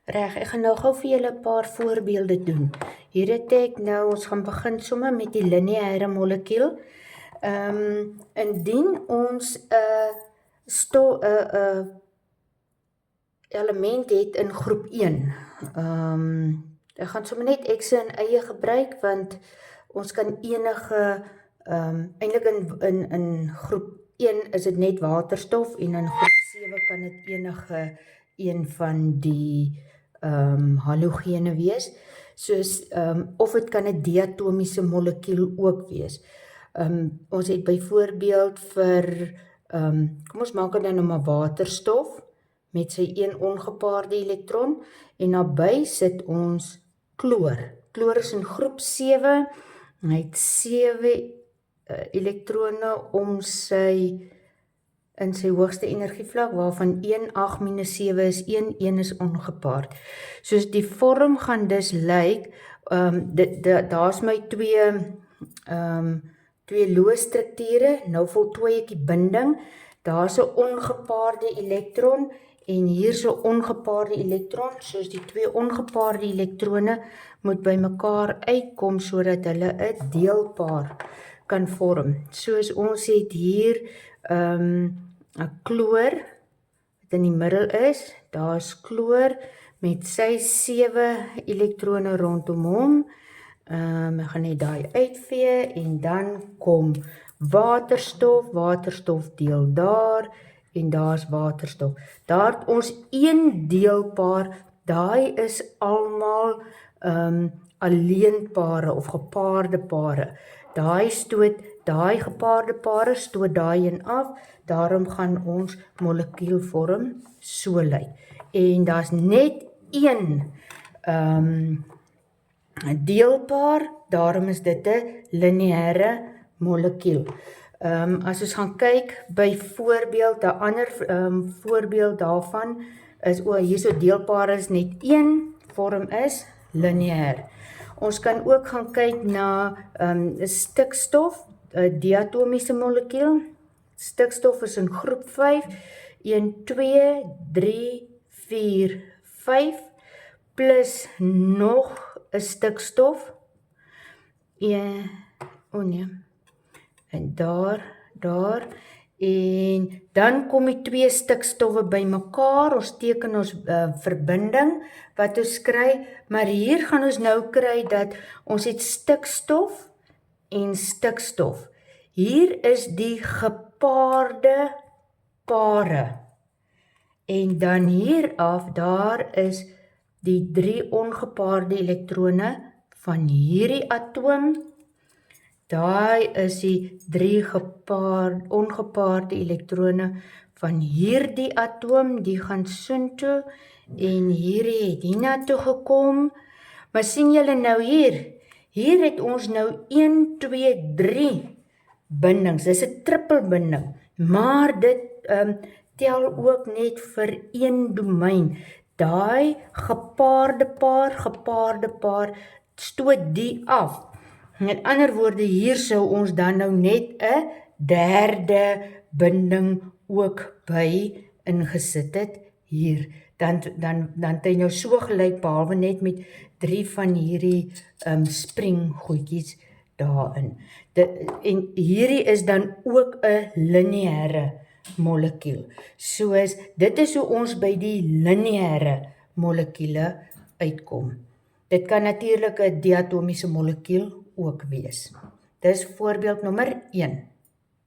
Reg, ek gaan nou gou vir julle 'n paar voorbeelde doen. Hier het ek nou, ons gaan begin sommer met die lineêre molekuul. Indien ons 'n element het in groep 1. Ek gaan sommer net X en Y gebruik, want ons kan enige, eintlik in groep 1 is dit net waterstof, en in groep 7 kan dit enige een van die halogene wees, soos, of dit kan 'n diatomiese molekuul ook wees. Ons het byvoorbeeld vir, kom ons maak dit nou maar waterstof, met sy een ongepaarde elektron, en naby sit ons chloor. Chloor is in groep 7, hy het 7 elektrone om in sy hoogste energievlak, waarvan 1 8 minus 7 is 1, 1 is ongepaard. Soos die vorm gaan dus lyk, daar's my twee loosstrukture, nou voltooi ek die binding, daar's 'n ongepaarde elektron, en hier's 'n ongepaarde elektron, soos die twee ongepaarde elektrone moet by mekaar uitkom, sodat hulle 'n deelpaar kan vorm. Soos ons het hier 'n chloor, wat in die middel is, daar's chloor, met sy 7 elektrone rondom hom, ek gaan net daai uitvee, en dan kom waterstof, waterstof deel daar, en daar's waterstof. Daar het ons een deelpaar, daai is almal alleenpare of gepaarde pare. Daai gepaarde pare stoot daai een af, daarom gaan ons molekuul vorm so lyk. En daar's net een deelpaar, daarom is dit 'n lineêre molekuul. As ons gaan kyk, byvoorbeeld 'n ander voorbeeld daarvan is, hierso deelpare is net 1, vorm is lineêr. Ons kan ook gaan kyk na stikstof, 'n diatomiese molekuul. Stikstof is in groep 5, 1, 2, 3, 4, 5, plus nog 'n stikstof, en daar, en dan kom die twee stikstowwe by mekaar, ons teken ons verbinding, wat ons kry, maar hier gaan ons nou kry dat ons het stikstof en stikstof. Hier is die gepaarde pare, en dan hieraf, daar is die 3 ongepaarde elektrone van hierdie atoom, daai is die 3 ongepaarde elektrone van hierdie atoom, die gaan soontoe, en hierdie het hiernatoe gekom, maar sien julle nou hier het ons nou 1, 2, 3 bindings, dis 'n trippelbinding, maar dit tel ook net vir een domein. Daai gepaarde paar, stoot die af. Met ander woorde, hier sou ons dan nou net 'n derde binding ook by ingesit het hier. Dan het hy nou so gelyk, behalwe net met 3 van hierdie springgoedjies daarin. En hierdie is dan ook 'n lineêre molekuul. Soos, dit is hoe ons by die lineêre molekuule uitkom. Dit kan natuurlik 'n diatomiese molekuul ook wees. Dis voorbeeld nommer 1.